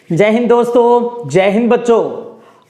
जय हिंद दोस्तों, जय हिंद बच्चों।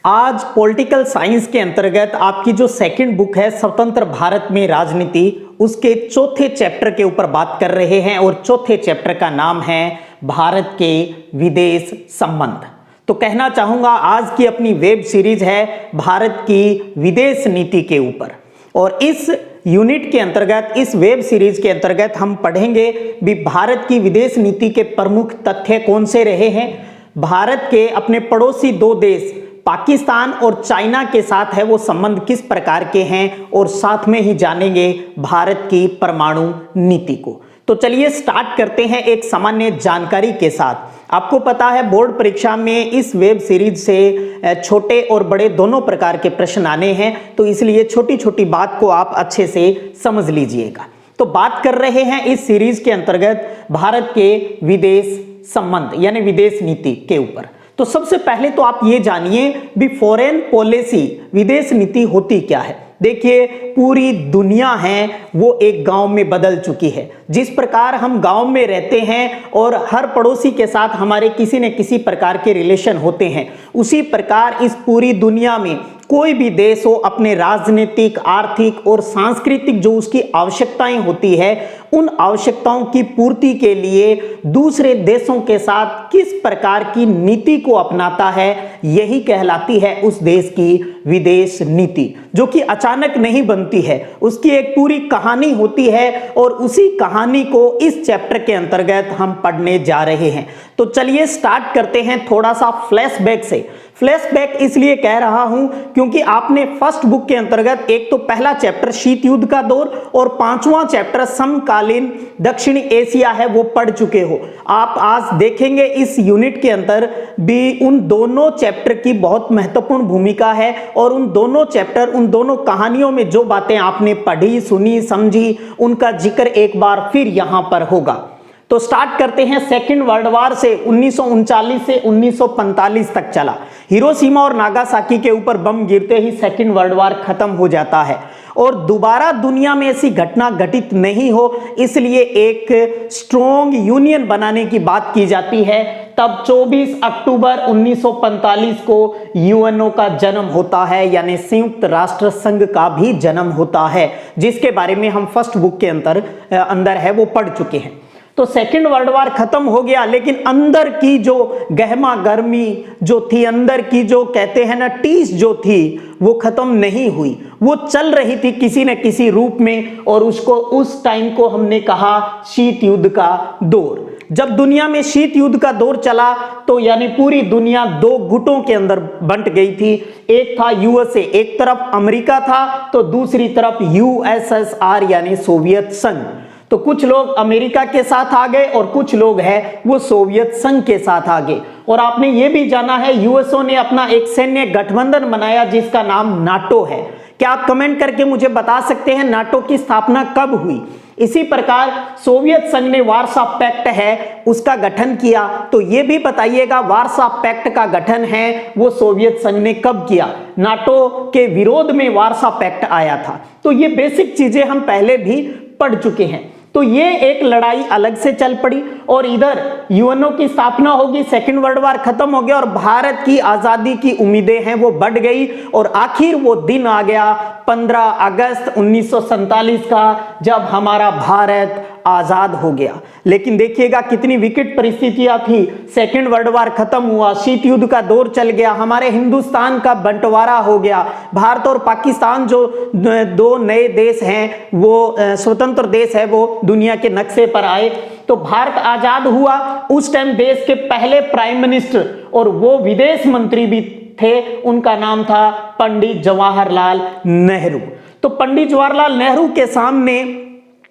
आज पॉलिटिकल साइंस के अंतर्गत आपकी जो सेकंड बुक है स्वतंत्र भारत में राजनीति, उसके चौथे चैप्टर के ऊपर बात कर रहे हैं और चौथे चैप्टर का नाम है भारत के विदेश संबंध। तो कहना चाहूंगा आज की अपनी वेब सीरीज है भारत की विदेश नीति के ऊपर, और इस यूनिट के अंतर्गत, इस वेब सीरीज के अंतर्गत हम पढ़ेंगे भी भारत की विदेश नीति के प्रमुख तथ्य कौन से रहे हैं, भारत के अपने पड़ोसी दो देश पाकिस्तान और चाइना के साथ है वो संबंध किस प्रकार के हैं, और साथ में ही जानेंगे भारत की परमाणु नीति को। तो चलिए स्टार्ट करते हैं एक सामान्य जानकारी के साथ। आपको पता है बोर्ड परीक्षा में इस वेब सीरीज से छोटे और बड़े दोनों प्रकार के प्रश्न आने हैं, तो इसलिए छोटी छोटी बात को आप अच्छे से समझ लीजिएगा। तो बात कर रहे हैं इस सीरीज के अंतर्गत भारत के विदेश संबंध यानी विदेश नीति के ऊपर। तो सबसे पहले तो आप ये जानिए भी फॉरेन पॉलिसी, विदेश नीति होती क्या है। देखिए पूरी दुनिया है वो एक गांव में बदल चुकी है। जिस प्रकार हम गांव में रहते हैं और हर पड़ोसी के साथ हमारे किसी न किसी प्रकार के रिलेशन होते हैं, उसी प्रकार इस पूरी दुनिया में कोई भी देश हो अपने राजनीतिक, आर्थिक और सांस्कृतिक जो उसकी आवश्यकताएं होती है, उन आवश्यकताओं की पूर्ति के लिए दूसरे देशों के साथ किस प्रकार की नीति को अपनाता है, यही कहलाती है उस देश की विदेश नीति, जो कि अचानक नहीं बनती है। उसकी एक पूरी कहानी होती है और उसी कहानी को इस चैप्टर के अंतर्गत हम पढ़ने जा रहे हैं। तो चलिए स्टार्ट करते हैं थोड़ा सा फ्लैशबैक से। फ्लैशबैक इसलिए कह रहा हूं क्योंकि आपने फर्स्ट बुक के अंतर्गत एक तो पहला चैप्टर शीत युद्ध का दौर और पांचवा चैप्टर समकालीन दक्षिणी एशिया है वो पढ़ चुके हो। आप आज देखेंगे इस यूनिट के अंदर भी उन दोनों चैप्टर की बहुत महत्वपूर्ण भूमिका है, और उन दोनों चैप्टर, उन दोनों कहानियों में जो बातें आपने पढ़ी, सुनी, समझी, उनका जिक्र एक बार फिर यहां पर होगा। तो स्टार्ट करते हैं। सेकेंड वर्ल्ड वार से 1939 से 1945 तक चला। हिरोशिमा और नागासाकी के ऊपर बम गिरते ही सेकेंड वर्ल्ड वार खत्म हो जाता है, और दोबारा दुनिया में ऐसी घटना घटित नहीं हो इसलिए एक स्ट्रॉन्ग यूनियन बनाने की बात की जाती है। तब 24 अक्टूबर 1945 को यूएनओ का जन्म होता है, यानी संयुक्त राष्ट्र संघ का भी जन्म होता है, जिसके बारे में हम फर्स्ट बुक के अंदर है वो पढ़ चुके हैं। तो सेकेंड वर्ल्ड वार खत्म हो गया, लेकिन अंदर की जो गहमा गर्मी जो थी, अंदर की जो कहते हैं ना टीस जो थी, वो खत्म नहीं हुई, वो चल रही थी किसी न किसी रूप में, और उसको उस टाइम को हमने कहा शीत युद्ध का दौर। जब दुनिया में शीत युद्ध का दौर चला तो यानी पूरी दुनिया दो गुटों के अंदर बंट गई थी। एक था यूएसए, एक तरफ अमेरिका था तो दूसरी तरफ यूएसएसआर यानी सोवियत संघ। तो कुछ लोग अमेरिका के साथ आ गए और कुछ लोग हैं वो सोवियत संघ के साथ आ गए। और आपने ये भी जाना है यूएसओ ने अपना एक सैन्य गठबंधन बनाया जिसका नाम नाटो है। क्या आप कमेंट करके मुझे बता सकते हैं नाटो की स्थापना कब हुई? इसी प्रकार सोवियत संघ ने वार्सा पैक्ट है उसका गठन किया, तो ये भी बताइएगा वार्सा पैक्ट का गठन है वो सोवियत संघ ने कब किया? नाटो के विरोध में वार्सा पैक्ट आया था। तो ये बेसिक चीजें हम पहले भी पढ़ चुके हैं। तो ये एक लड़ाई अलग से चल पड़ी, और इधर यूएनओ की स्थापना होगी, सेकेंड वर्ल्ड वार खत्म हो गया और भारत की आजादी की उम्मीदें हैं वो बढ़ गई, और आखिर वो दिन आ गया 15 अगस्त 1947 का, जब हमारा भारत आजाद हो गया। लेकिन देखिएगा कितनी विकट परिस्थितियां थी। सेकेंड वर्ल्ड वार खत्म हुआ, शीत युद्ध का दौर चल गया, हमारे हिंदुस्तान का बंटवारा हो गया, भारत और पाकिस्तान जो दो नए देश हैं वो स्वतंत्र देश है वो दुनिया के नक्शे पर आए। तो भारत आजाद हुआ। उस टाइम देश के पहले प्राइम मिनिस्टर और वो विदेश मंत्री भी थे, उनका नाम था पंडित जवाहरलाल नेहरू। तो पंडित जवाहरलाल नेहरू के सामने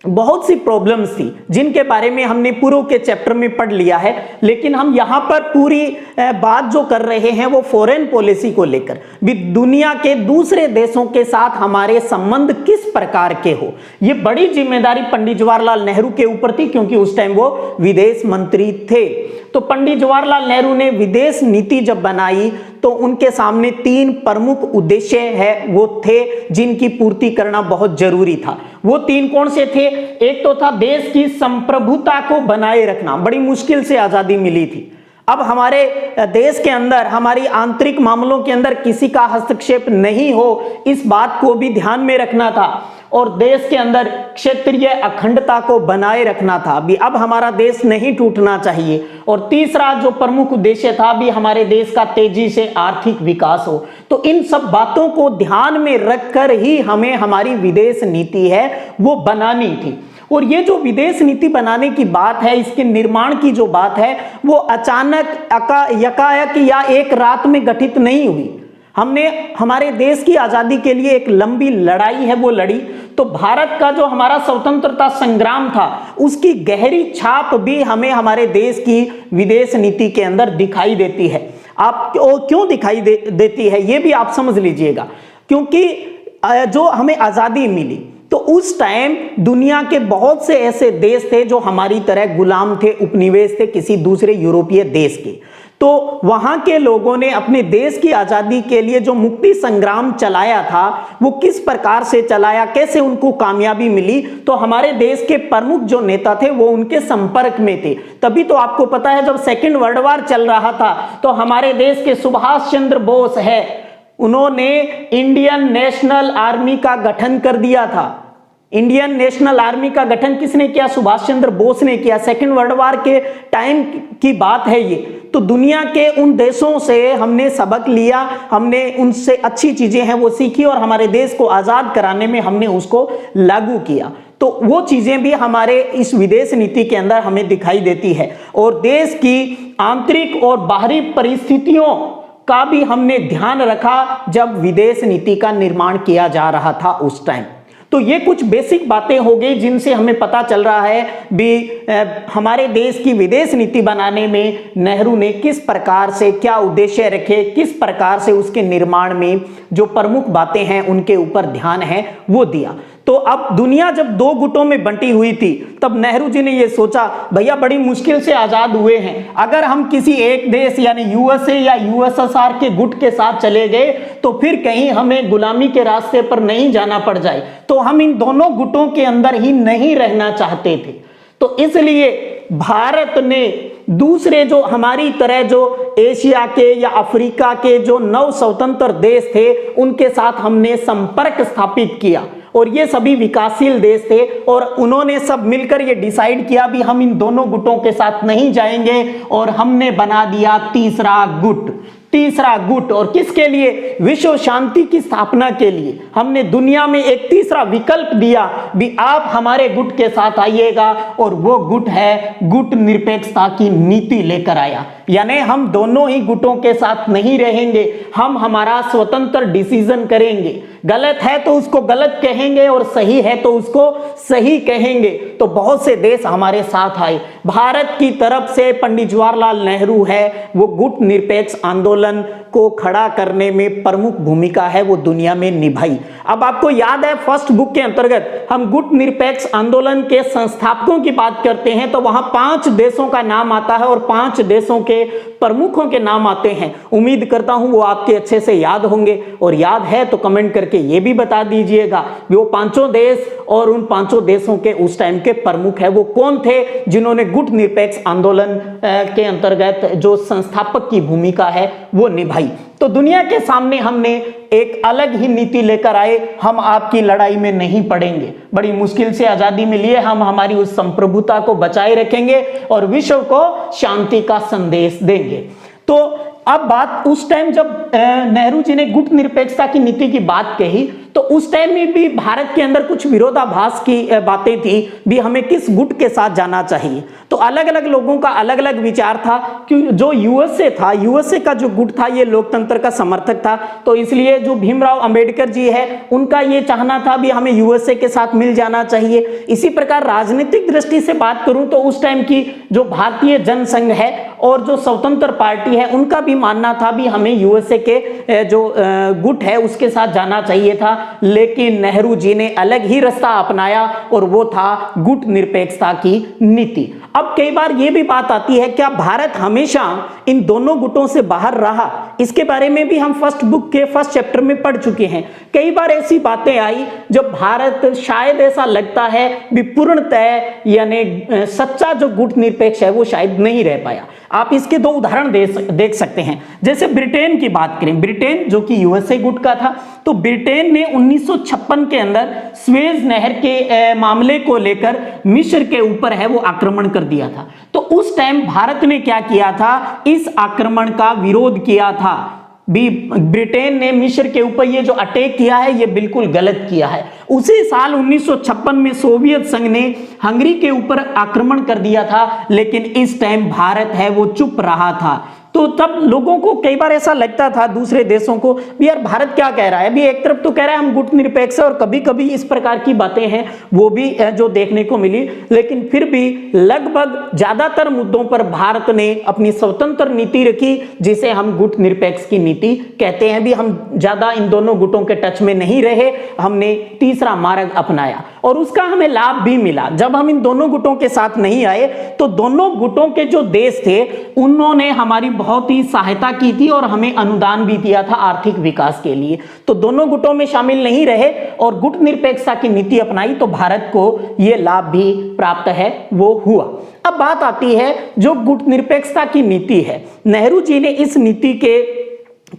बहुत सी प्रॉब्लम्स थी जिनके बारे में हमने पूर्व के चैप्टर में पढ़ लिया है, लेकिन हम यहां पर पूरी बात जो कर रहे हैं वो फॉरेन पॉलिसी को लेकर भी, दुनिया के दूसरे देशों के साथ हमारे संबंध किस प्रकार के हो। ये बड़ी जिम्मेदारी पंडित जवाहरलाल नेहरू के ऊपर थी क्योंकि उस टाइम वो विदेश मंत्री थे। तो पंडित जवाहरलाल नेहरू ने विदेश नीति जब बनाई तो उनके सामने तीन प्रमुख उद्देश्य है वो थे जिनकी पूर्ति करना बहुत जरूरी था। वो तीन कौन से थे? एक तो था देश की संप्रभुता को बनाए रखना, बड़ी मुश्किल से आजादी मिली थी। अब हमारे देश के अंदर, हमारी आंतरिक मामलों के अंदर किसी का हस्तक्षेप नहीं हो, इस बात को भी ध्यान में रखना था और देश के अंदर क्षेत्रीय अखंडता को बनाए रखना था। भी अब हमारा देश नहीं टूटना चाहिए। और तीसरा जो प्रमुख उद्देश्य था भी हमारे देश का तेजी से आर्थिक विकास हो। तो इन सब बातों को ध्यान में रखकर ही हमें हमारी विदेश नीति है वो बनानी थी। और ये जो विदेश नीति बनाने की बात है, इसके निर्माण की जो बात है, वो अचानक यकायक या एक रात में गठित नहीं हुई। हमने हमारे देश की आजादी के लिए एक लंबी लड़ाई है वो लड़ी। तो भारत का जो हमारा स्वतंत्रता संग्राम था, उसकी गहरी छाप भी हमें हमारे देश की विदेश नीति के अंदर दिखाई देती है। आप क्यों दिखाई देती है ये भी आप समझ लीजिएगा। क्योंकि जो हमें आजादी मिली तो उस टाइम दुनिया के बहुत से ऐसे देश थे जो हमारी तरह गुलाम थे, उपनिवेश थे किसी दूसरे यूरोपीय देश के। तो वहां के लोगों ने अपने देश की आजादी के लिए जो मुक्ति संग्राम चलाया था वो किस प्रकार से चलाया, कैसे उनको कामयाबी मिली, तो हमारे देश के प्रमुख जो नेता थे वो उनके संपर्क में थे। तभी तो आपको पता है जब सेकेंड वर्ल्ड वॉर चल रहा था तो हमारे देश के सुभाष चंद्र बोस है, उन्होंने इंडियन नेशनल आर्मी का गठन कर दिया था। इंडियन नेशनल आर्मी का गठन किसने किया? सुभाष चंद्र बोस ने किया। सेकेंड वर्ल्ड वॉर के टाइम की बात है ये। तो दुनिया के उन देशों से हमने सबक लिया, हमने उनसे अच्छी चीजें हैं वो सीखी और हमारे देश को आजाद कराने में हमने उसको लागू किया। तो वो चीजें भी हमारे इस विदेश नीति के अंदर हमें दिखाई देती है। और देश की आंतरिक और बाहरी परिस्थितियों का भी हमने ध्यान रखा जब विदेश नीति का निर्माण किया जा रहा था उस टाइम। तो ये कुछ बेसिक बातें हो गई जिनसे हमें पता चल रहा है भी हमारे देश की विदेश नीति बनाने में नेहरू ने किस प्रकार से क्या उद्देश्य रखे, किस प्रकार से उसके निर्माण में जो प्रमुख बातें हैं उनके ऊपर ध्यान है वो दिया। तो अब दुनिया जब दो गुटों में बंटी हुई थी तब नेहरू जी ने ये सोचा भैया बड़ी मुश्किल से आजाद हुए हैं, अगर हम किसी एक देश यानी यूएसए या यूएसएसआर के गुट के साथ चले गए तो फिर कहीं हमें गुलामी के रास्ते पर नहीं जाना पड़ जाए। तो हम इन दोनों गुटों के अंदर ही नहीं रहना चाहते थे। तो इसलिए भारत ने दूसरे जो हमारी तरह जो एशिया के या अफ्रीका के जो नव स्वतंत्र देश थे उनके साथ हमने संपर्क स्थापित किया और ये सभी विकासशील देश थे और उन्होंने सब मिलकर ये डिसाइड किया भी हम इन दोनों गुटों के साथ नहीं जाएंगे और हमने बना दिया तीसरा गुट। और किसके लिए? विश्व शांति की स्थापना के लिए हमने दुनिया में एक तीसरा विकल्प दिया भी आप हमारे गुट के साथ आइएगा और वो गुट है गुट निरपेक्षता की नीति लेकर आया। यानी हम दोनों ही गुटों के साथ नहीं रहेंगे, हम हमारा स्वतंत्र डिसीजन करेंगे। गलत है तो उसको गलत कहेंगे और सही है तो उसको सही कहेंगे। तो बहुत से देश हमारे साथ आए। भारत की तरफ से पंडित जवाहरलाल नेहरू है वो गुट निरपेक्ष आंदोलन को खड़ा करने में प्रमुख भूमिका है वो दुनिया में निभाई। अब आपको याद है फर्स्ट बुक के अंतर्गत हम गुट निरपेक्ष आंदोलन के संस्थापकों की बात करते हैं तो वहां 5 देशों का नाम आता है और 5 देशों के प्रमुखों के नाम आते हैं। उम्मीद करता हूं वो आपके अच्छे से याद होंगे और याद है तो कमेंट करके ये भी बता दीजिएगा वो 5 देश और उन 5 देशों के उस टाइम के प्रमुख है वो कौन थे जिन्होंने गुट निरपेक्ष आंदोलन के अंतर्गत जो संस्थापक की भूमिका है वो निभाई। तो दुनिया के सामने हमने एक अलग ही नीति लेकर आए, हम आपकी लड़ाई में नहीं पड़ेंगे, बड़ी मुश्किल से आजादी मिली है, हम हमारी उस संप्रभुता को बचाए रखेंगे और विश्व को शांति का संदेश देंगे। तो अब बात उस टाइम जब नेहरू जी ने गुट निरपेक्षता की नीति की बात कही तो उस टाइम में भी भारत के अंदर कुछ विरोधाभास की बातें थी भी हमें किस गुट के साथ जाना चाहिए। तो अलग अलग लोगों का अलग अलग विचार था कि जो यूएसए था, यूएसए का जो गुट था ये लोकतंत्र का समर्थक था। तो इसलिए जो भीमराव अंबेडकर जी है उनका ये चाहना था भी हमें यूएसए के साथ मिल जाना चाहिए। इसी प्रकार राजनीतिक दृष्टि से बात करूं तो उस टाइम की जो भारतीय जनसंघ है और जो स्वतंत्र पार्टी है उनका भी मानना था भी हमें यूएसए के जो गुट है उसके साथ जाना चाहिए था। लेकिन नेहरू जी ने अलग ही रास्ता अपनाया और वो था गुट निरपेक्षता की नीति। अब कई बार ये भी बात आती है क्या भारत हमेशा इन दोनों गुटों से बाहर रहा, इसके बारे में भी हम फर्स्ट बुक के फर्स्ट चैप्टर में पढ़ चुके हैं। कई बार ऐसी बातें आई जब भारत शायद ऐसा लगता है भी पूर्णतः यानी सच्चा जो गुट निरपेक्ष है वो शायद नहीं रह पाया। आप इसके दो उदाहरण देख सकते हैं। जैसे ब्रिटेन की बात करें, ब्रिटेन जो कि यूएसए गुट का था, तो ब्रिटेन ने 1956 के अंदर स्वेज नहर के मामले को लेकर मिस्र के ऊपर है वो आक्रमण कर दिया था। तो उस टाइम भारत ने क्या किया था, इस आक्रमण का विरोध किया था। ब्रिटेन ने मिस्र के ऊपर ये जो अटैक किया है ये बिल्कुल गलत किया है। उसी साल 1956 में सोवियत संघ ने हंगरी के ऊपर आक्रमण कर दिया था, लेकिन इस टाइम भारत है वो चुप रहा था। तो तब लोगों को कई बार ऐसा लगता था दूसरे देशों को भी यार भारत क्या कह रहा है, भी एक तरफ तो कह रहा है हम गुट निरपेक्ष है और कभी कभी इस प्रकार की बातें हैं वो भी जो देखने को मिली, लेकिन फिर भी लगभग ज्यादातर मुद्दों पर भारत ने अपनी स्वतंत्र नीति रखी जिसे हम गुट निरपेक्ष की नीति कहते हैं। भी हम ज्यादा इन दोनों गुटों के टच में नहीं रहे, हमने तीसरा मार्ग अपनाया और उसका हमें लाभ भी मिला। जब हम इन दोनों गुटों के साथ नहीं आए तो दोनों गुटों के जो देश थे उन्होंने हमारी बहुत ही सहायता की थी और हमें अनुदान भी दिया था आर्थिक विकास के लिए। तो दोनों गुटों में शामिल नहीं रहे और गुट निरपेक्षता की नीति अपनाई तो भारत को यह लाभ भी प्राप्त है वो हुआ। अब बात आती है जो गुट निरपेक्षता की नीति है, नेहरू जी ने इस नीति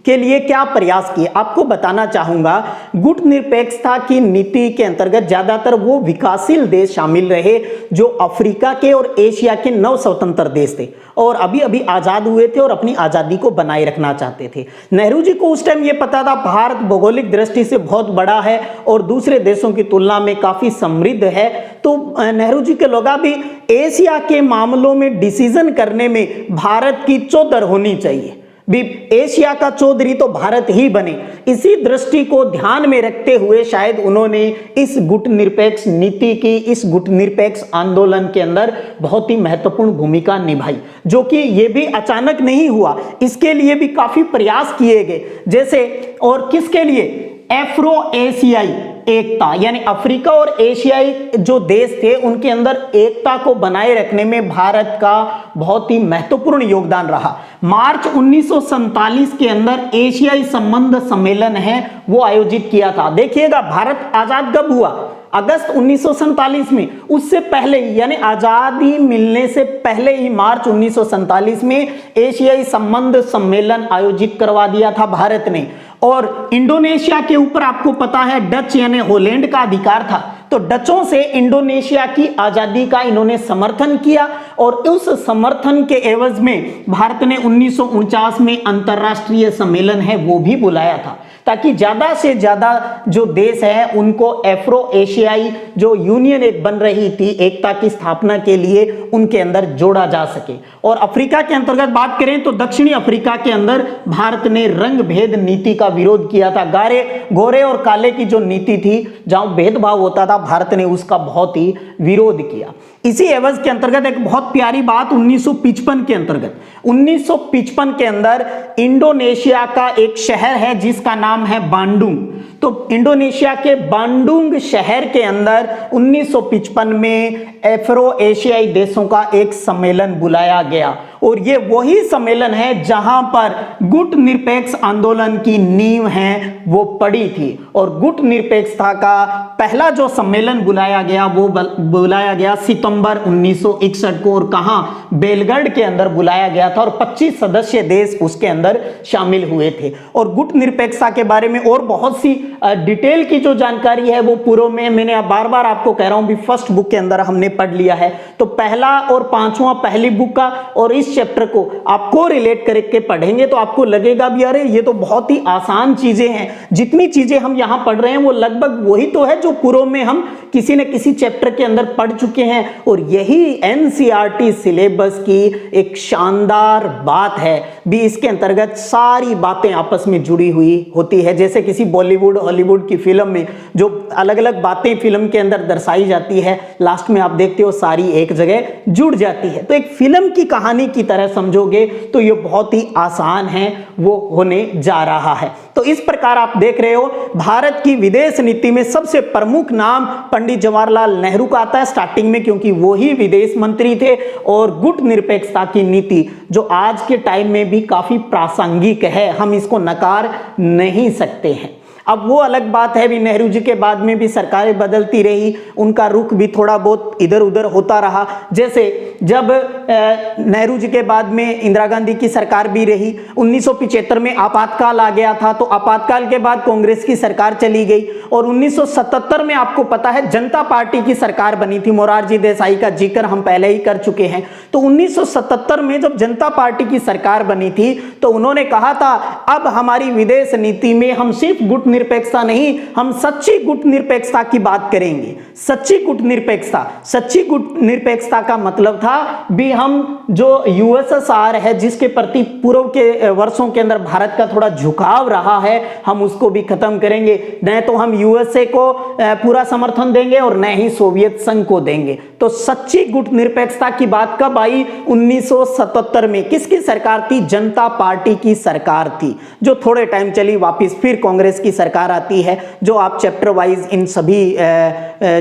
के लिए क्या प्रयास किए आपको बताना चाहूंगा। गुट निरपेक्षता की नीति के अंतर्गत ज्यादातर वो विकासशील देश शामिल रहे जो अफ्रीका के और एशिया के नव स्वतंत्र देश थे और अभी अभी आजाद हुए थे और अपनी आजादी को बनाए रखना चाहते थे। नेहरू जी को उस टाइम ये पता था भारत भौगोलिक दृष्टि से बहुत बड़ा है और दूसरे देशों की तुलना में काफी समृद्ध है, तो नेहरू जी के लोग भी एशिया के मामलों में डिसीजन करने में भारत की चौधर होनी चाहिए, भी एशिया का चौधरी तो भारत ही बने। इसी दृष्टि को ध्यान में रखते हुए शायद उन्होंने इस गुट निरपेक्ष नीति की, इस गुट निरपेक्ष आंदोलन के अंदर बहुत ही महत्वपूर्ण भूमिका निभाई, जो कि ये भी अचानक नहीं हुआ, इसके लिए भी काफी प्रयास किए गए। जैसे और किसके लिए, एफ्रो एशियाई एकता, यानी अफ्रीका और एशियाई जो देश थे उनके अंदर एकता को बनाए रखने में भारत का बहुत ही महत्वपूर्ण योगदान रहा। मार्च 1947 के अंदर एशियाई संबंध सम्मेलन है वो आयोजित किया था। देखिएगा भारत आजाद कब हुआ, अगस्त 1947 में, उससे पहले यानी आजादी मिलने से पहले ही मार्च 1947 में एशियाई संबंध सम्मेलन आयोजित करवा दिया था भारत ने। और इंडोनेशिया के ऊपर आपको पता है डच यानी हॉलैंड का अधिकार था, तो डचों से इंडोनेशिया की आजादी का इन्होंने समर्थन किया और उस समर्थन के एवज में भारत ने 1949 में अंतरराष्ट्रीय सम्मेलन है वो भी बुलाया था ताकि ज्यादा से ज्यादा जो देश है उनको एफ्रो एशियाई जो यूनियन एक बन रही थी एकता की स्थापना के लिए उनके अंदर जोड़ा जा सके। और अफ्रीका के अंतर्गत बात करें तो दक्षिणी अफ्रीका के अंदर भारत ने रंग भेद नीति का विरोध किया था। गोरे और काले की जो नीति थी जहां भेदभाव होता था भारत ने उसका बहुत ही विरोध किया। इसी एवज के अंतर्गत एक बहुत प्यारी बात 1955 के अंतर्गत 1955 के अंदर इंडोनेशिया का एक शहर है जिसका नाम है बांडुंग। तो इंडोनेशिया के बांडुंग शहर के अंदर 1955 में एफ्रो एशियाई देशों का एक सम्मेलन बुलाया गया और ये वही सम्मेलन है जहां पर गुट निरपेक्ष आंदोलन की नींव है वो पड़ी थी। और गुट निरपेक्षता का पहला जो सम्मेलन बुलाया गया वो बुलाया गया सितंबर 1961 को और कहां, बेलगढ़ के अंदर बुलाया गया था और 25 सदस्य देश उसके अंदर शामिल हुए थे। और गुट निरपेक्षता के बारे में और बहुत सी डिटेल की जो जानकारी है वो पूर्व में मैंने बार बार आपको कह रहा हूं भी फर्स्ट बुक के अंदर हमने पढ़ लिया है। तो पहला और पांचवा पहली बुक का और इस चैप्टर को आपको रिलेट करके पढ़ेंगे तो आपको लगेगा भी अरे ये तो बहुत ही आसान चीजें हैं, जितनी चीजें हम यहां पढ़ रहे हैं वो लगभग वही तो है जो पूर्व में हम किसी न किसी चैप्टर के अंदर पढ़ चुके हैं। और यही एनसीईआरटी सिलेबस की एक शानदार बात है भी, इसके अंतर्गत सारी बातें आपस में जुड़ी हुई होती है। जैसे किसी बॉलीवुड हॉलीवुड की फिल्म में जो अलग अलग बातें फिल्म के अंदर दर्शाई जाती है, लास्ट में आप देखते हो सारी एक जगह जुड़ जाती है। तो एक फिल्म की कहानी की तरह समझोगे तो ये बहुत ही आसान है, वो होने जा रहा है। तो इस प्रकार आप देख रहे हो भारत की विदेश नीति में सबसे प्रमुख नाम पंडित जवाहरलाल नेहरू का आता है स्टार्टिंग में, क्योंकि वो ही विदेश मंत्री थे और गुट निरपेक्षता की नीति जो आज के टाइम में भी काफी प्रासंगिक है, हम इसको नकार नहीं सकते हैं। अब वो अलग बात है भी, नेहरू जी के बाद में भी सरकारें बदलती रही, उनका रुख भी थोड़ा बहुत इधर उधर होता रहा। जैसे जब नेहरू जी के बाद में इंदिरा गांधी की सरकार भी रही, 1975 में आपातकाल आ गया था, तो आपातकाल के बाद कांग्रेस की सरकार चली गई और 1977 में आपको पता है जनता पार्टी की सरकार बनी थी, मोरारजी देसाई का जिक्र हम पहले ही कर चुके हैं। तो 1977 में जब जनता पार्टी की सरकार बनी थी तो उन्होंने कहा था अब हमारी विदेश नीति में हम सिर्फ गुट निरपेक्षता नहीं, हम सच्ची गुट निरपेक्षता की बात करेंगे। सच्ची गुट निरपेक्षता का मतलब था भी हम जो यूएसएसआर है जिसके प्रति पूर्व के वर्षों के अंदर भारत का थोड़ा झुकाव रहा है, हम उसको भी खत्म करेंगे। न तो हम यूएसए को पूरा समर्थन देंगे और न ही सोवियत संघ को देंगे। तो सच्ची गुट निरपेक्षता की बात कब आई? 1977 में। किसकी सरकार थी? जनता पार्टी की सरकार थी, जो थोड़े टाइम चली, वापस फिर कांग्रेस की सरकार आती है, जो आप चैप्टर वाइज इन सभी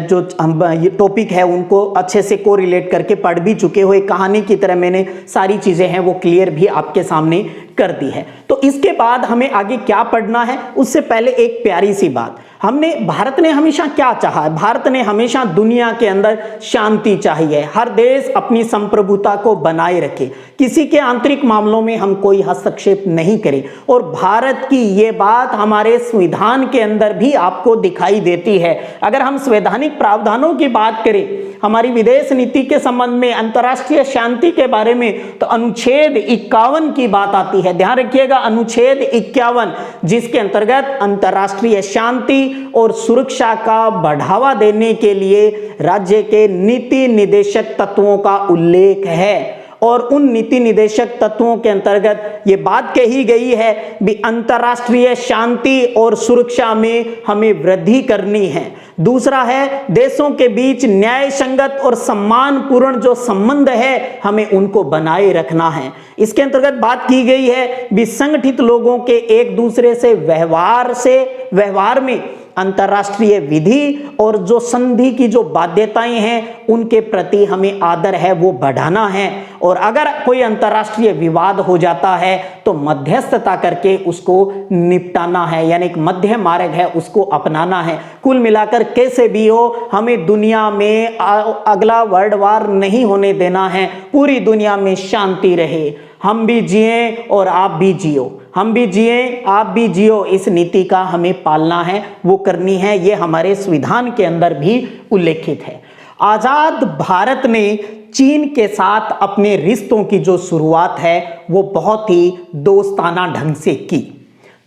जो हम ये टॉपिक है उनको अच्छे से को रिलेट करके पढ़ भी चुके हो। एक कहानी की तरह मैंने सारी चीजें हैं वो क्लियर भी आपके सामने कर दी है। तो इसके बाद हमें आगे क्या पढ़ना है, उससे पहले एक प्यारी सी बात, भारत ने हमेशा क्या चाहा है? भारत ने हमेशा दुनिया के अंदर शांति चाहिए, हर देश अपनी संप्रभुता को बनाए रखे, किसी के आंतरिक मामलों में हम कोई हस्तक्षेप नहीं करें। और भारत की ये बात हमारे संविधान के अंदर भी आपको दिखाई देती है। अगर हम संवैधानिक प्रावधानों की बात करें हमारी विदेश नीति के संबंध में, अंतर्राष्ट्रीय शांति के बारे में, तो अनुच्छेद 51 की बात आती है। ध्यान रखिएगा, अनुच्छेद 51 जिसके अंतर्गत अंतर्राष्ट्रीय शांति और सुरक्षा का बढ़ावा देने के लिए राज्य के नीति निर्देशक तत्वों का उल्लेख है। और उन नीति निर्देशक तत्वों के अंतर्गत ये बात कही गई है कि अंतर्राष्ट्रीय शांति और सुरक्षा में हमें वृद्धि करनी है। दूसरा है देशों के बीच न्याय संगत और सम्मानपूर्ण जो संबंध है हमें उनको बनाए रखना है। इसके अंतर्गत बात की गई है कि संगठित लोगों के एक दूसरे से व्यवहार में अंतर्राष्ट्रीय विधि और जो संधि की जो बाध्यताएं हैं उनके प्रति हमें आदर है वो बढ़ाना है। और अगर कोई अंतर्राष्ट्रीय विवाद हो जाता है तो मध्यस्थता करके उसको निपटाना है, यानी एक मध्य मार्ग है उसको अपनाना है। कुल मिलाकर कैसे भी हो हमें दुनिया में अगला वर्ल्ड वार नहीं होने देना है, पूरी दुनिया में शांति रहे, हम भी जिए और आप भी जियो, हम भी जिए आप भी जियो, इस नीति का हमें पालना है, वो करनी है। ये हमारे संविधान के अंदर भी उल्लेखित है। आजाद भारत ने चीन के साथ अपने रिश्तों की जो शुरुआत है वो बहुत ही दोस्ताना ढंग से की।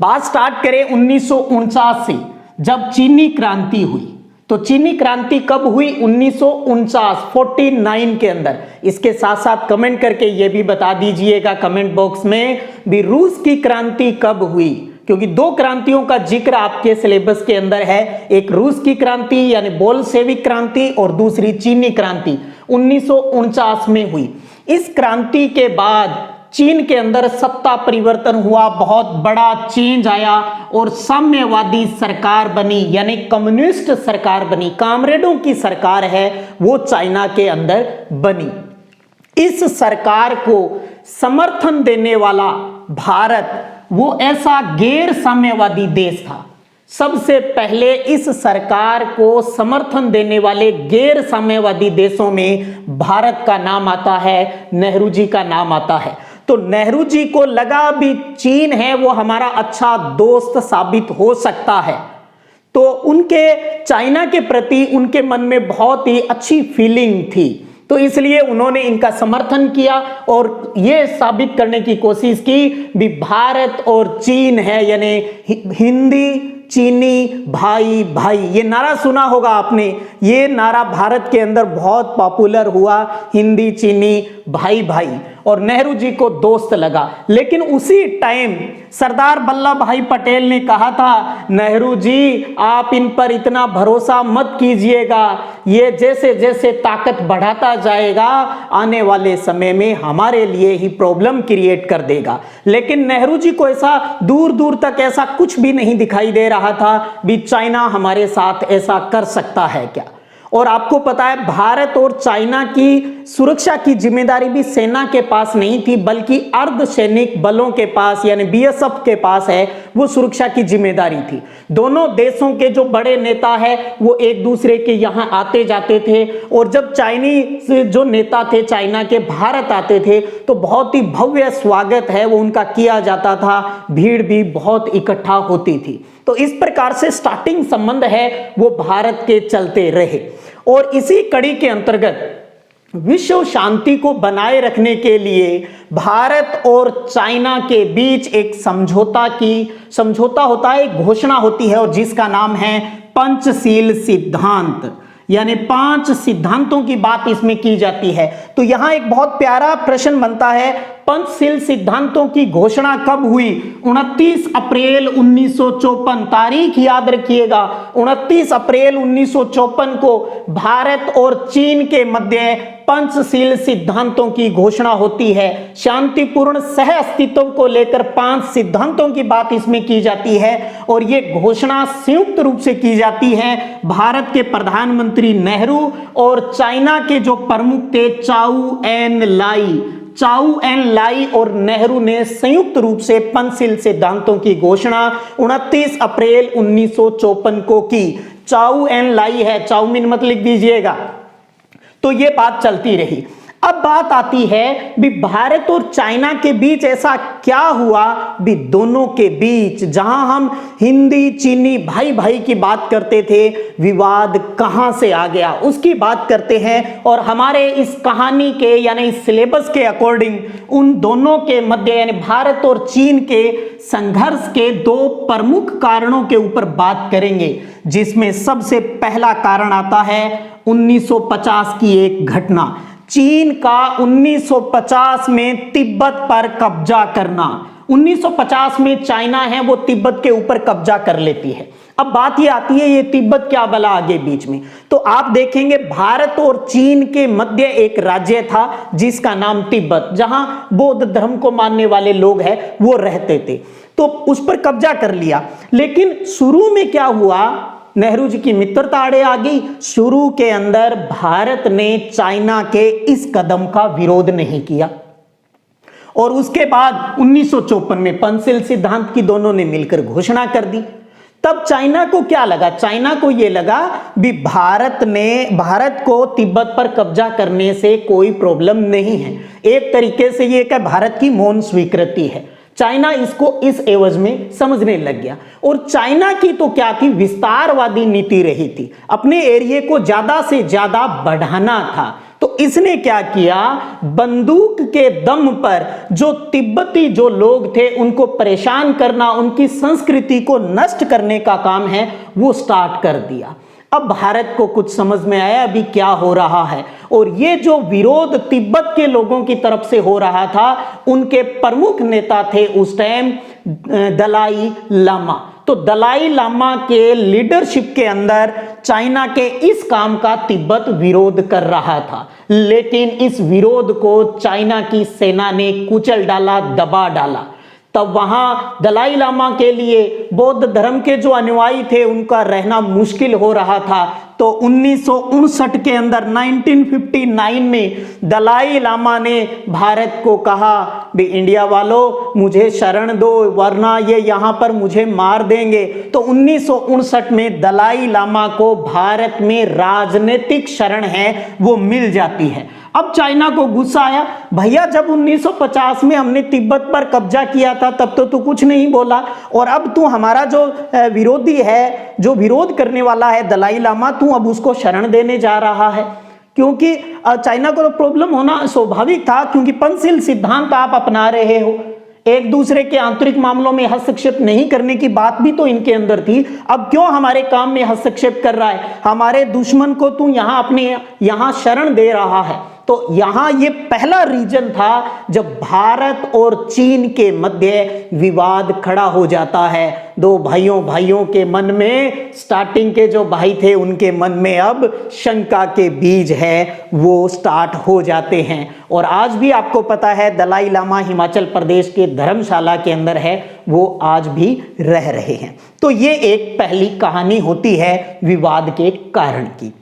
बात स्टार्ट करें 1949 से, जब चीनी क्रांति हुई। तो चीनी क्रांति कब हुई? 1949 के अंदर। इसके साथ साथ कमेंट करके ये भी बता दीजिएगा कमेंट बॉक्स में भी रूस की क्रांति कब हुई, क्योंकि दो क्रांतियों का जिक्र आपके सिलेबस के अंदर है। एक रूस की क्रांति यानी बोल्शेविक क्रांति और दूसरी चीनी क्रांति 1949 में हुई। इस क्रांति के बाद चीन के अंदर सत्ता परिवर्तन हुआ, बहुत बड़ा चेंज आया और साम्यवादी सरकार बनी, यानी कम्युनिस्ट सरकार बनी, कामरेडों की सरकार है वो चाइना के अंदर बनी। इस सरकार को समर्थन देने वाला भारत वो ऐसा गैर साम्यवादी देश था। सबसे पहले इस सरकार को समर्थन देने वाले गैर साम्यवादी देशों में भारत का नाम आता है, नेहरू जी का नाम आता है। तो नेहरू जी को लगा भी चीन है वो हमारा अच्छा दोस्त साबित हो सकता है, तो उनके चाइना के प्रति उनके मन में बहुत ही अच्छी फीलिंग थी, तो इसलिए उन्होंने इनका समर्थन किया और ये साबित करने की कोशिश की भी भारत और चीन है, यानी हिंदी चीनी भाई भाई। ये नारा सुना होगा आपने, ये नारा भारत के अंदर बहुत पॉपुलर हुआ, हिंदी चीनी भाई भाई। और नेहरू जी को दोस्त लगा। लेकिन उसी टाइम सरदार वल्लभ भाई पटेल ने कहा था, नेहरू जी आप इन पर इतना भरोसा मत कीजिएगा, ये जैसे जैसे ताकत बढ़ाता जाएगा आने वाले समय में हमारे लिए ही प्रॉब्लम क्रिएट कर देगा। लेकिन नेहरू जी को ऐसा दूर दूर तक ऐसा कुछ भी नहीं दिखाई दे रहा था भी चाइना हमारे साथ ऐसा कर सकता है क्या। और आपको पता है भारत और चाइना की सुरक्षा की जिम्मेदारी भी सेना के पास नहीं थी, बल्कि अर्धसैनिक बलों के पास यानी बीएसएफ के पास है वो सुरक्षा की जिम्मेदारी थी। दोनों देशों के जो बड़े नेता है वो एक दूसरे के यहाँ आते जाते थे, और जब चाइनीज जो नेता थे चाइना के भारत आते थे तो बहुत ही भव्य स्वागत है वो उनका किया जाता था, भीड़ भी बहुत इकट्ठा होती थी। तो इस प्रकार से स्टार्टिंग संबंध है वो भारत के चलते रहे। और इसी कड़ी के अंतर्गत विश्व शांति को बनाए रखने के लिए भारत और चाइना के बीच एक समझौता होता है, एक घोषणा होती है, और जिसका नाम है पंचशील सिद्धांत, यानी 5 सिद्धांतों की बात इसमें की जाती है। तो यहां एक बहुत प्यारा प्रश्न बनता है, पंचशील सिद्धांतों की घोषणा कब हुई? 29 अप्रैल 1954, तारीख याद रखिएगा, 29 अप्रैल 1954 को भारत और चीन के मध्य पंचशील सिद्धांतों की घोषणा होती है। शांतिपूर्ण सह अस्तित्व को लेकर 5 सिद्धांतों की बात इसमें की जाती है, और यह घोषणा संयुक्त रूप से की जाती है भारत के प्रधानमंत्री नेहरू और चाइना के जो प्रमुख थे चाउ एन लाई और नेहरू ने संयुक्त रूप से पंचशील सिद्धांतों की घोषणा 29 अप्रैल 1954 को की। चाउ एन लाई है, चाउमीन मत लिख दीजिएगा। तो ये बात चलती रही। अब बात आती है भी भारत और चाइना के बीच ऐसा क्या हुआ भी दोनों के बीच, जहां हम हिंदी चीनी भाई भाई की बात करते थे, विवाद कहां से आ गया उसकी बात करते हैं। और हमारे इस कहानी के यानी इस सिलेबस के अकॉर्डिंग उन दोनों के मध्य यानी भारत और चीन के संघर्ष के 2 प्रमुख कारणों के ऊपर बात करेंगे, जिसमें सबसे पहला कारण आता है 1950 की एक घटना, चीन का 1950 में तिब्बत पर कब्जा करना। 1950 में चाइना है वो तिब्बत के ऊपर कब्जा कर लेती है। अब बात ये आती है ये तिब्बत क्या भला आगे बीच में, तो आप देखेंगे भारत और चीन के मध्य एक राज्य था जिसका नाम तिब्बत, जहां बौद्ध धर्म को मानने वाले लोग हैं वो रहते थे, तो उस पर कब्जा कर लिया। लेकिन शुरू में क्या हुआ, नेहरू जी की मित्रता आड़े आ गई। शुरू के अंदर भारत ने चाइना के इस कदम का विरोध नहीं किया, और उसके बाद 1954 में पंचशील सिद्धांत की दोनों ने मिलकर घोषणा कर दी। तब चाइना को क्या लगा, चाइना को यह लगा भी भारत को तिब्बत पर कब्जा करने से कोई प्रॉब्लम नहीं है, एक तरीके से यह भारत की मौन स्वीकृति है। चाइना इसको इस एवज में समझने लग गया। और चाइना की तो क्या थी, विस्तारवादी नीति रही थी, अपने एरिया को ज्यादा से ज्यादा बढ़ाना था। तो इसने क्या किया, बंदूक के दम पर जो तिब्बती जो लोग थे उनको परेशान करना, उनकी संस्कृति को नष्ट करने का काम है वो स्टार्ट कर दिया। अब भारत को कुछ समझ में आया अभी क्या हो रहा है, और ये जो विरोध तिब्बत के लोगों की तरफ से हो रहा था, उनके प्रमुख नेता थे उस टाइम दलाई लामा। तो दलाई लामा के लीडरशिप के अंदर चाइना के इस काम का तिब्बत विरोध कर रहा था, लेकिन इस विरोध को चाइना की सेना ने कुचल डाला, दबा डाला। तब वहां दलाई लामा के लिए बौद्ध धर्म के जो अनुयायी थे उनका रहना मुश्किल हो रहा था। तो 1959 के अंदर 1959 में दलाई लामा ने भारत को कहा भी इंडिया वालों मुझे शरण दो वरना ये यहाँ पर मुझे मार देंगे। तो 1959 में दलाई लामा को भारत में राजनीतिक शरण है वो मिल जाती है। अब चाइना को गुस्सा आया, भैया जब 1950 में हमने तिब्बत पर कब्जा किया था तब तो तू कुछ नहीं बोला, और अब तू हमारा जो विरोधी है, जो विरोध करने वाला है दलाई लामा, तू अब उसको शरण देने जा रहा है। क्योंकि चाइना को तो प्रॉब्लम होना स्वाभाविक था, क्योंकि पंचशील सिद्धांत आप अपना रहे हो, एक दूसरे के आंतरिक मामलों में हस्तक्षेप नहीं करने की बात भी तो इनके अंदर थी। अब क्यों हमारे काम में हस्तक्षेप कर रहा है, हमारे दुश्मन को तू यहां अपने यहां शरण दे रहा है। तो यहां ये पहला रीजन था जब भारत और चीन के मध्य विवाद खड़ा हो जाता है। दो भाइयों के मन में, स्टार्टिंग के जो भाई थे उनके मन में अब शंका के बीज है वो स्टार्ट हो जाते हैं। और आज भी आपको पता है दलाई लामा हिमाचल प्रदेश के धर्मशाला के अंदर है, वो आज भी रह रहे हैं। तो ये एक पहली कहानी होती है विवाद के कारण की।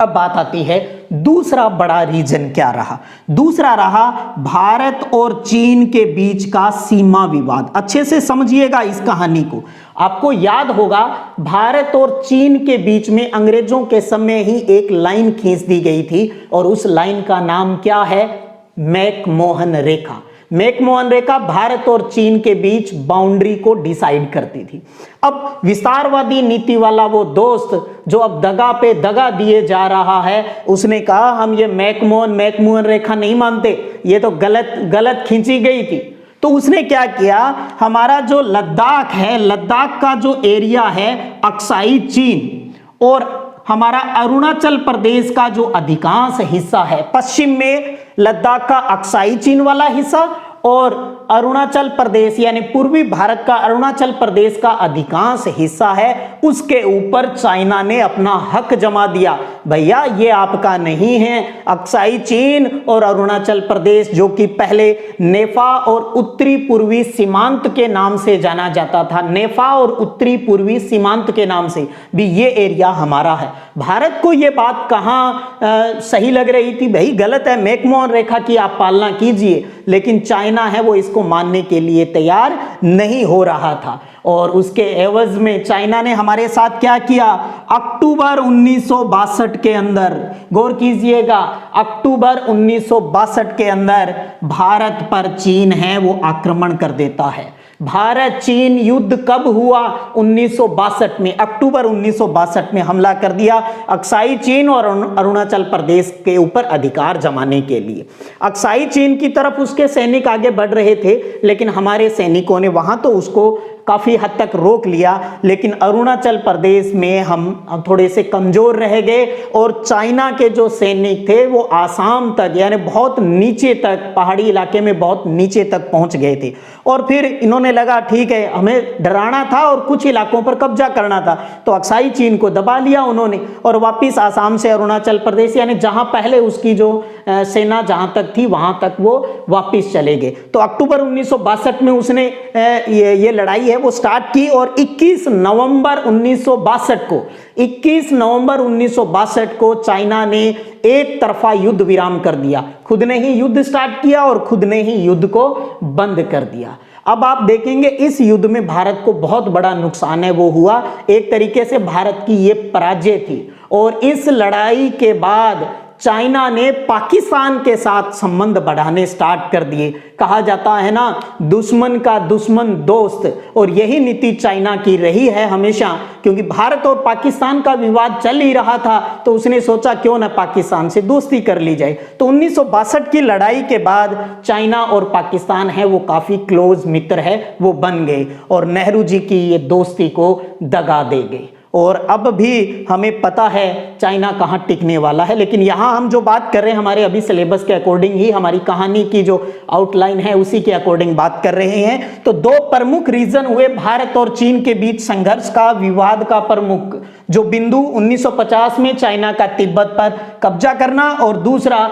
अब बात आती है दूसरा बड़ा रीजन क्या रहा। दूसरा रहा भारत और चीन के बीच का सीमा विवाद। अच्छे से समझिएगा इस कहानी को। आपको याद होगा भारत और चीन के बीच में अंग्रेजों के समय ही एक लाइन खींच दी गई थी और उस लाइन का नाम क्या है? मैकमोहन रेखा। मैकमोहन रेखा भारत और चीन के बीच बाउंड्री को डिसाइड करती थी। अब विस्तारवादी नीति वाला वो दोस्त जो अब दगा पे दगा दिए जा रहा है, उसने कहा हम ये मैकमोहन रेखा नहीं मानते, ये तो गलत खींची गई थी। तो उसने क्या किया, हमारा जो लद्दाख है, लद्दाख का जो एरिया है अक्साई चीन और हमारा अरुणाचल प्रदेश का जो अधिकांश हिस्सा है, पश्चिम में लद्दाख का अक्साई चीन वाला हिस्सा और अरुणाचल प्रदेश यानी पूर्वी भारत का अरुणाचल प्रदेश का अधिकांश हिस्सा है, उसके ऊपर चाइना ने अपना हक जमा दिया। भैया ये आपका नहीं है। अक्साई चीन और अरुणाचल प्रदेश जो कि पहले नेफा और उत्तरी पूर्वी सीमांत के नाम से जाना जाता था, नेफा और उत्तरी पूर्वी सीमांत के नाम से भी ये एरिया हमारा है। भारत को ये बात कहाँ सही लग रही थी? भाई गलत है, मैकमोहन रेखा की आप पालना कीजिए, लेकिन चाइना है वो इसको मानने के लिए तैयार नहीं हो रहा था। और उसके एवज में चाइना ने हमारे साथ क्या किया? अक्टूबर 1962 के अंदर, गौर कीजिएगा, अक्टूबर 1962 के अंदर भारत पर चीन है वो आक्रमण कर देता है। भारत चीन युद्ध कब हुआ? 1962 में, अक्टूबर 1962 में हमला कर दिया अक्साई चीन और अरुणाचल प्रदेश के ऊपर अधिकार जमाने के लिए। अक्साई चीन की तरफ उसके सैनिक आगे बढ़ रहे थे, लेकिन हमारे सैनिकों ने वहां तो उसको काफी हद तक रोक लिया, लेकिन अरुणाचल प्रदेश में हम थोड़े से कमजोर रह गए और चाइना के जो सैनिक थे वो आसाम तक यानी बहुत नीचे तक, पहाड़ी इलाके में बहुत नीचे तक पहुंच गए थे। और फिर इन्होंने लगा ठीक है हमें डराना था और कुछ इलाकों पर कब्जा करना था, तो अक्साई चीन को दबा लिया उन्होंने और वापिस आसाम से अरुणाचल प्रदेश यानी जहां पहले उसकी जो सेना जहां तक थी वहां तक वो वापिस चले गए। तो अक्टूबर 1962 में उसने ये लड़ाई है वो स्टार्ट की और 21 नवंबर 1962 को चाइना ने एक तरफा युद्ध विराम कर दिया। खुद ने ही युद्ध स्टार्ट किया और खुद ने ही युद्ध को बंद कर दिया। अब आप देखेंगे इस युद्ध में भारत को बहुत बड़ा नुकसान है वो हुआ। एक तरीके से भारत की ये पराजय थी और इस लड़ाई के बाद चाइना ने पाकिस्तान के साथ संबंध बढ़ाने स्टार्ट कर दिए। कहा जाता है ना, दुश्मन का दुश्मन दोस्त, और यही नीति चाइना की रही है हमेशा, क्योंकि भारत और पाकिस्तान का विवाद चल ही रहा था तो उसने सोचा क्यों ना पाकिस्तान से दोस्ती कर ली जाए। तो 1962 की लड़ाई के बाद चाइना और पाकिस्तान है वो काफी क्लोज मित्र है वो बन गए और नेहरू जी की ये दोस्ती को दगा दे गई। और अब भी हमें पता है चाइना कहाँ टिकने वाला है, लेकिन यहाँ हम जो बात कर रहे हैं हमारे अभी सिलेबस के अकॉर्डिंग ही, हमारी कहानी की जो आउटलाइन है उसी के अकॉर्डिंग बात कर रहे हैं। तो दो प्रमुख रीजन हुए भारत और चीन के बीच संघर्ष का, विवाद का प्रमुख जो बिंदु 1950 में चाइना का तिब्बत पर कब्जा करना और दूसरा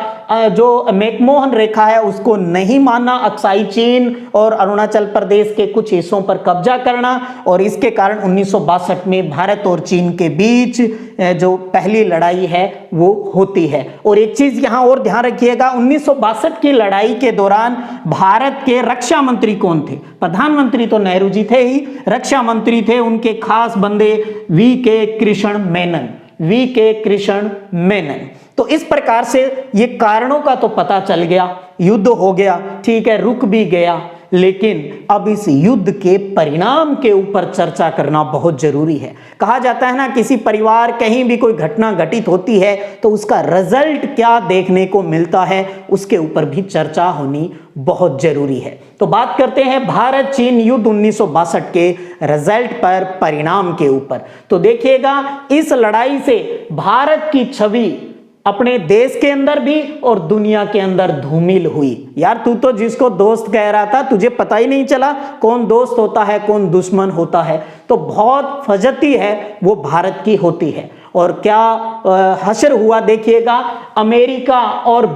जो मैकमोहन रेखा है उसको नहीं मानना, अक्साई चीन और अरुणाचल प्रदेश के कुछ हिस्सों पर कब्जा करना, और इसके कारण 1962 में भारत और चीन के बीच जो पहली लड़ाई है वो होती है। और एक चीज यहां और ध्यान रखिएगा, 1962 की लड़ाई के दौरान भारत के रक्षा मंत्री कौन थे? प्रधानमंत्री तो नेहरू जी थे ही, रक्षा मंत्री थे उनके खास बंदे वी.के. कृष्ण मेनन। तो इस प्रकार से ये कारणों का तो पता चल गया, युद्ध हो गया, ठीक है, रुक भी गया, लेकिन अब इस युद्ध के परिणाम के ऊपर चर्चा करना बहुत जरूरी है। कहा जाता है ना, किसी परिवार कहीं भी कोई घटना घटित होती है तो उसका रिजल्ट क्या देखने को मिलता है उसके ऊपर भी चर्चा होनी बहुत जरूरी है। तो बात करते हैं भारत चीन युद्ध 1962 के रिजल्ट पर, परिणाम के ऊपर। तो देखिएगा इस लड़ाई से भारत की छवि अपने देश के अंदर भी और दुनिया के अंदर धूमिल हुई। यार तू तो जिसको दोस्त कह रहा था तुझे पता ही नहीं चला कौन दोस्त होता है कौन दुश्मन होता है। तो बहुत फजती है वो भारत की होती है। और क्या हशर हुआ देखिएगा, अमेरिका और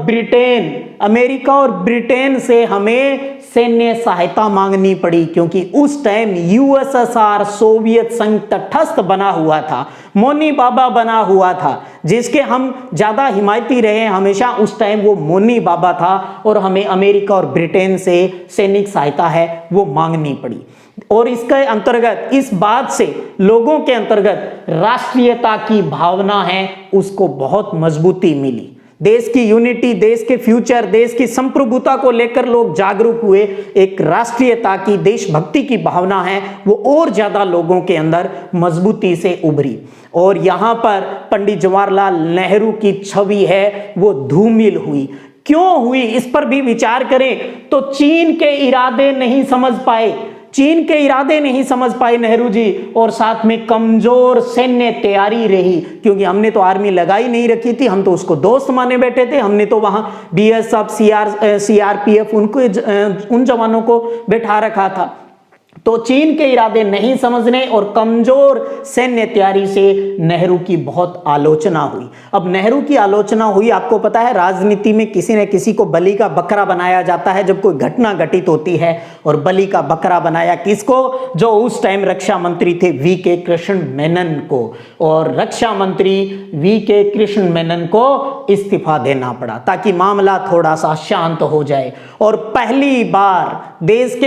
ब्रिटेन से हमें सैन्य सहायता मांगनी पड़ी, क्योंकि उस टाइम यूएसएसआर सोवियत संघ तटस्थ बना हुआ था, मोनी बाबा बना हुआ था, जिसके हम ज्यादा हिमायती रहे हमेशा। उस टाइम वो मोनी बाबा था और हमें अमेरिका और ब्रिटेन से सैनिक सहायता है वो मांगनी पड़ी। और इसके अंतर्गत इस बात से लोगों के अंतर्गत राष्ट्रीयता की भावना है उसको बहुत मजबूती मिली। देश की यूनिटी, देश के फ्यूचर, देश की संप्रभुता को लेकर लोग जागरूक हुए। एक राष्ट्रीयता की, देशभक्ति की भावना है वो और ज्यादा लोगों के अंदर मजबूती से उभरी। और यहां पर पंडित जवाहरलाल नेहरू की छवि है वो धूमिल हुई। क्यों हुई इस पर भी विचार करें तो चीन के इरादे नहीं समझ पाए नेहरू जी, और साथ में कमजोर सैन्य तैयारी रही, क्योंकि हमने तो आर्मी लगाई नहीं रखी थी, हम तो उसको दोस्त माने बैठे थे। हमने तो वहां बीएसएफ, सीआरपीएफ उन जवानों को बैठा रखा था। तो चीन के इरादे नहीं समझने और कमजोर सैन्य तैयारी से नेहरू की बहुत आलोचना हुई। अब नेहरू की आलोचना हुई, आपको पता है राजनीति में किसी न किसी को बलि का बकरा बनाया जाता है जब कोई घटना घटित होती है। और बलि का बकरा बनाया किसको? जो उस टाइम रक्षा मंत्री थे वी.के. कृष्ण मेनन को। और रक्षा मंत्री वी.के. कृष्ण मेनन को इस्तीफा देना पड़ा ताकि मामला थोड़ा सा शांत हो जाए। और पहली बार देश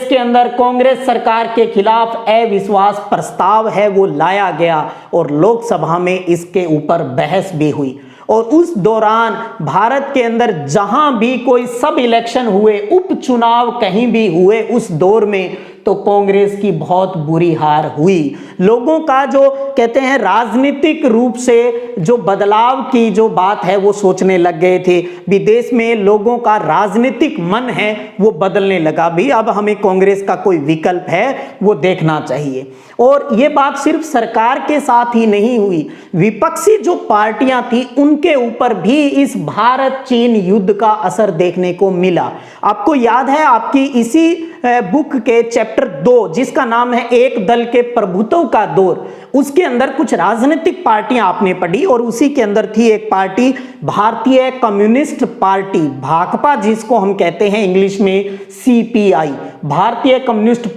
के अंदर कांग्रेस सरकार के खिलाफ अविश्वास प्रस्ताव है वो लाया गया और लोकसभा में इसके ऊपर बहस भी हुई। और उस दौरान भारत के अंदर जहां भी कोई सब इलेक्शन हुए, उपचुनाव कहीं भी हुए उस दौर में, तो कांग्रेस की बहुत बुरी हार हुई। लोगों का जो कहते हैं राजनीतिक रूप से जो बदलाव की जो बात है वो सोचने लग गए थे। विदेश में लोगों का राजनीतिक मन है वो बदलने लगा भी, अब हमें कांग्रेस का कोई विकल्प है वो देखना चाहिए। और ये बात सिर्फ सरकार के साथ ही नहीं हुई, विपक्षी जो पार्टियां थी उनके ऊपर भी इस भारत चीन युद्ध का असर देखने को मिला। आपको याद है आपकी इसी बुक के चैप्टर 2 जिसका नाम है एक दल के प्रभुत्व का दौर, उसके अंदर कुछ राजनीतिक पार्टियां आपने पढ़ी और उसी के अंदर थी एक पार्टी भारतीय कम्युनिस्ट पार्टी, भाकपा जिसको हम कहते हैं इंग्लिश में सीपीआई, भारतीय कम्युनिस्ट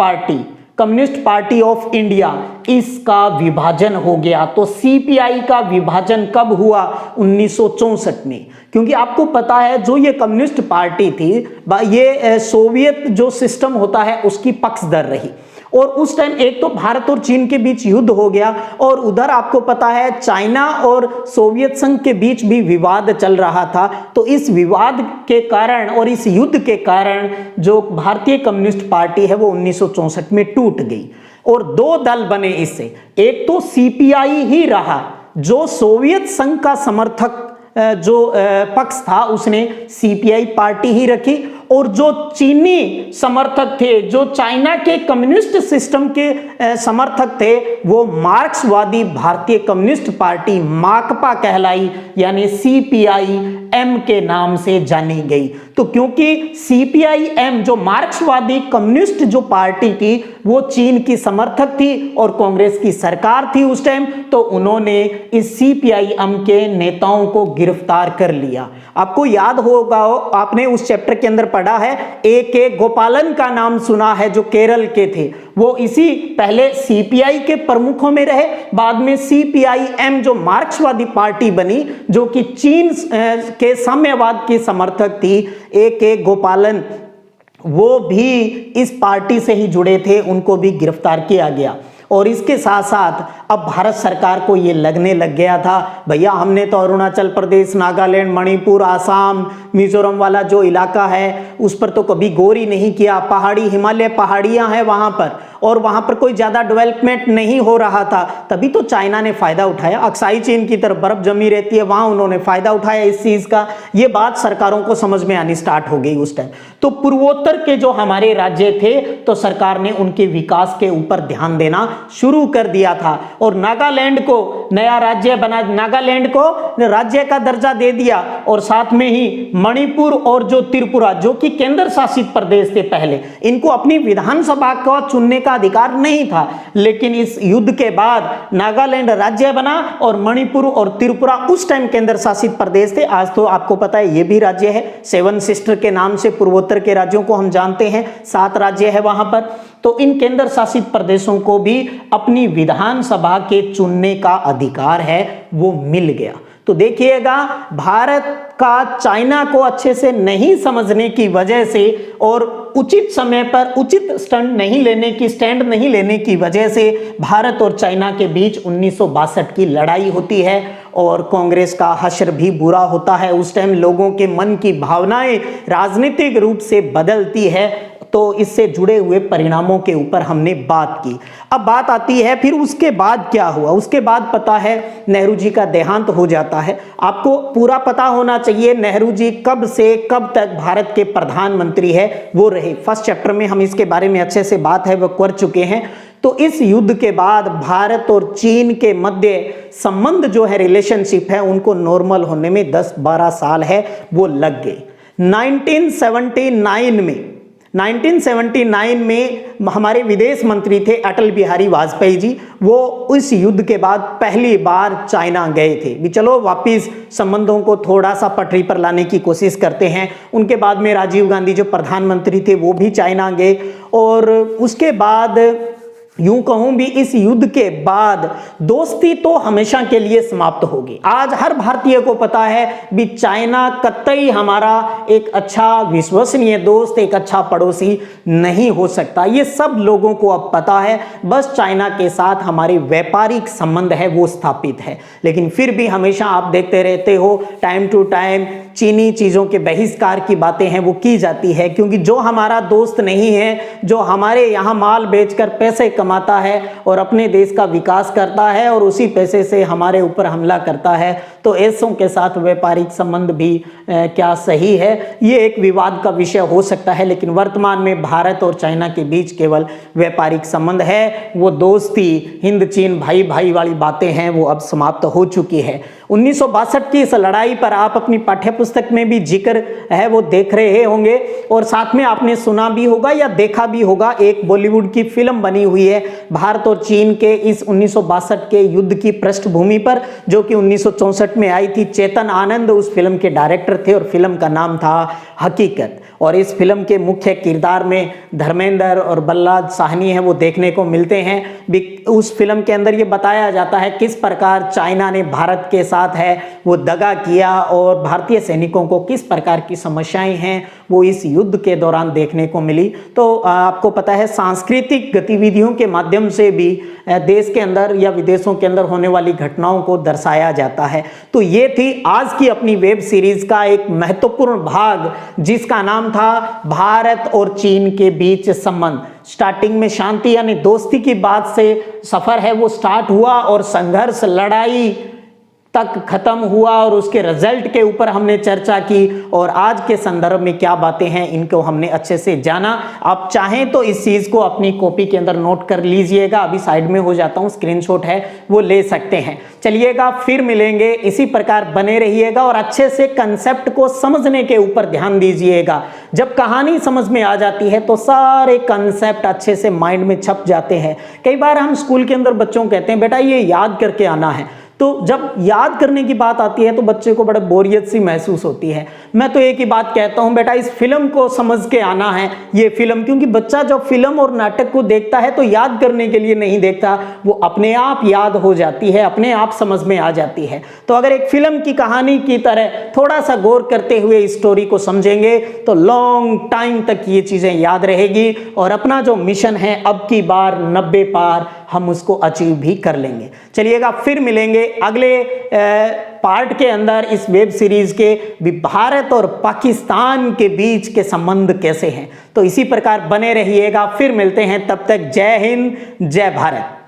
पार्टी ऑफ इंडिया। इसका विभाजन हो गया। तो सीपीआई का विभाजन कब हुआ? 1964 में। क्योंकि आपको पता है जो ये कम्युनिस्ट पार्टी थी ये सोवियत जो सिस्टम होता है उसकी पक्षधर रही। और उस टाइम एक तो भारत और चीन के बीच युद्ध हो गया और उधर आपको पता है चाइना और सोवियत संघ के बीच भी विवाद चल रहा था। तो इस विवाद के कारण और इस युद्ध के कारण जो भारतीय कम्युनिस्ट पार्टी है वो 1964 में टूट गई और दो दल बने इससे। एक तो सीपीआई ही रहा जो सोवियत संघ का समर्थक जो पक्ष था उसने सीपीआई पार्टी ही रखी, और जो चीनी समर्थक थे, जो चाइना के कम्युनिस्ट सिस्टम के समर्थक थे, वो मार्क्सवादी भारतीय कम्युनिस्ट पार्टी माकपा कहलाई, यानी सीपीआई एम के नाम से जानी गई। तो क्योंकि सीपीआई एम जो मार्क्सवादी कम्युनिस्ट जो पार्टी थी वो चीन की समर्थक थी और कांग्रेस की सरकार थी उस टाइम, तो उन्होंने इस सीपीआई एम के नेताओं को गिरफ्तार कर लिया। आपको याद होगा आपने उस चैप्टर के अंदर पढ़ा है, ए.के. गोपालन का नाम सुना है जो केरल के थे, वो इसी पहले सीपीआई के प्रमुखों में रहे, बाद में सीपीआई एम जो मार्क्सवादी पार्टी बनी जो कि चीन के साम्यवाद की समर्थक थी, ए.के. गोपालन वो भी इस पार्टी से ही जुड़े थे, उनको भी गिरफ्तार किया गया। और इसके साथ साथ अब भारत सरकार को ये लगने लग गया था भैया हमने तो अरुणाचल प्रदेश, नागालैंड, मणिपुर, आसाम, मिजोरम वाला जो इलाका है उस पर तो कभी गौर ही नहीं किया। पहाड़ी हिमालय पहाड़ियां हैं वहां पर और वहां पर कोई ज्यादा डेवलपमेंट नहीं हो रहा था, तभी तो चाइना ने फायदा उठाया। अक्साई चीन की तरफ बर्फ जमी रहती है, वहां उन्होंने फायदा उठाया इस चीज का। ये बात सरकारों को समझ में आनी स्टार्ट हो गई उस टाइम। तो पूर्वोत्तर के जो हमारे राज्य थे तो सरकार ने उनके विकास के ऊपर ध्यान देना शुरू कर दिया था। और नागालैंड को नया राज्य बना, नागालैंड को राज्य का दर्जा दे दिया, और साथ में ही मणिपुर और जो त्रिपुरा जो कि केंद्र शासित प्रदेश थे पहले, इनको अपनी विधानसभा को चुनने का अधिकार नहीं था। लेकिन इस युद्ध के बाद नागालैंड राज्य बना और मणिपुर और त्रिपुरा उस टाइम केंद्र शासित प्रदेश थे। आज तो आपको पता है ये भी राज्य है, सेवन सिस्टर के नाम से पूर्वोत्तर के राज्यों को हम जानते हैं, 7 राज्य है वहां पर। तो इन केंद्र शासित प्रदेशों को भी अपनी विधानसभा के चुनने का अधिकार है, वो मिल गया। तो देखिएगा, भारत का चाइना को अच्छे से नहीं समझने की वजह से और उचित समय पर उचित स्टैंड नहीं लेने की वजह से भारत और चाइना के बीच 1962 की लड़ाई होती है और कांग्रेस का हश्र भी बुरा होता है। उस टाइम लोगों के मन की भावनाएं राजनीतिक रूप से बदलती है। तो इससे जुड़े हुए परिणामों के ऊपर हमने बात की। अब बात आती है फिर उसके बाद क्या हुआ। उसके बाद पता है नेहरू जी का देहांत हो जाता है। आपको पूरा पता होना चाहिए नेहरू जी कब से कब तक भारत के प्रधानमंत्री है वो रहे। फर्स्ट चैप्टर में हम इसके बारे में अच्छे से बात है वो कर चुके हैं। तो इस युद्ध के बाद भारत और चीन के मध्य संबंध जो है, रिलेशनशिप है, उनको नॉर्मल होने में 10-12 साल है वो लग गए। 1979 में हमारे विदेश मंत्री थे अटल बिहारी वाजपेयी जी, वो इस युद्ध के बाद पहली बार चाइना गए थे। भी चलो वापिस संबंधों को थोड़ा सा पटरी पर लाने की कोशिश करते हैं। उनके बाद में राजीव गांधी जो प्रधानमंत्री थे वो भी चाइना गए, और उसके बाद यूं कहूं भी इस युद्ध के बाद दोस्ती तो हमेशा के लिए समाप्त होगी। आज हर भारतीय को पता है भी चाइना कतई हमारा एक अच्छा विश्वसनीय दोस्त, एक अच्छा पड़ोसी नहीं हो सकता। ये सब लोगों को अब पता है। बस चाइना के साथ हमारे व्यापारिक संबंध है वो स्थापित है, लेकिन फिर भी हमेशा आप देखते रहते हो टाइम टू टाइम चीनी चीज़ों के बहिष्कार की बातें हैं वो की जाती है, क्योंकि जो हमारा दोस्त नहीं है, जो हमारे यहाँ माल बेचकर पैसे कमाता है और अपने देश का विकास करता है और उसी पैसे से हमारे ऊपर हमला करता है, तो ऐसों के साथ व्यापारिक संबंध भी क्या सही है, ये एक विवाद का विषय हो सकता है। लेकिन वर्तमान में भारत और चाइना के बीच केवल व्यापारिक संबंध है, वो दोस्ती हिंद चीन भाई भाई वाली बातें हैं वो अब समाप्त हो चुकी है। 1962 की इस लड़ाई पर आप अपनी पाठ्यपुस्तक में भी जिक्र है वो देख रहे होंगे, और साथ में आपने सुना भी होगा या देखा भी होगा, एक बॉलीवुड की फिल्म बनी हुई है भारत और चीन के इस 1962 के युद्ध की पृष्ठभूमि पर, जो कि 1964 में आई थी। चेतन आनंद उस फिल्म के डायरेक्टर थे और फिल्म का नाम था हकीकत। और इस फिल्म के मुख्य किरदार में धर्मेंद्र और बल्लाद साहनी है वो देखने को मिलते हैं। उस फिल्म के अंदर ये बताया जाता है किस प्रकार चाइना ने भारत के साथ है वो दगा किया और भारतीय सैनिकों को किस प्रकार की समस्याएं हैं वो इस युद्ध के दौरान देखने को मिली। तो आपको पता है सांस्कृतिक गतिविधियों के माध्यम से भी देश के अंदर या विदेशों के अंदर होने वाली घटनाओं को दर्शाया जाता है। तो ये थी आज की अपनी वेब सीरीज का एक महत्वपूर्ण भाग, जिसका नाम था भारत और चीन के बीच संबंध। स्टार्टिंग में शांति यानी दोस्ती की बात से सफर है वो स्टार्ट हुआ और संघर्ष लड़ाई तक खत्म हुआ और उसके रिजल्ट के ऊपर हमने चर्चा की, और आज के संदर्भ में क्या बातें हैं इनको हमने अच्छे से जाना। आप चाहें तो इस चीज को अपनी कॉपी के अंदर नोट कर लीजिएगा, अभी साइड में हो जाता हूं, स्क्रीनशॉट है वो ले सकते हैं। चलिएगा फिर मिलेंगे, इसी प्रकार बने रहिएगा और अच्छे से कंसेप्ट को समझने के ऊपर ध्यान दीजिएगा। जब कहानी समझ में आ जाती है तो सारे कंसेप्ट अच्छे से माइंड में छप जाते हैं। कई बार हम स्कूल के अंदर बच्चों को कहते हैं बेटा ये याद करके आना है, तो जब याद करने की बात आती है तो बच्चे को बड़े बोरियत सी महसूस होती है। मैं तो एक ही बात कहता हूं बेटा इस फिल्म को समझ के आना है, ये फिल्म, क्योंकि बच्चा जब फिल्म और नाटक को देखता है तो याद करने के लिए नहीं देखता, वो अपने आप याद हो जाती है, अपने आप समझ में आ जाती है। तो अगर एक फिल्म की कहानी की तरह थोड़ा सा गौर करते हुए इस स्टोरी को समझेंगे तो लॉन्ग टाइम तक ये चीजें याद रहेगी और अपना जो मिशन है अब की बार 90 पार हम उसको अचीव भी कर लेंगे। चलिएगा फिर मिलेंगे अगले पार्ट के अंदर इस वेब सीरीज के भी भारत और पाकिस्तान के बीच के संबंध कैसे हैं। तो इसी प्रकार बने रहिएगा, फिर मिलते हैं, तब तक जय हिंद जय भारत।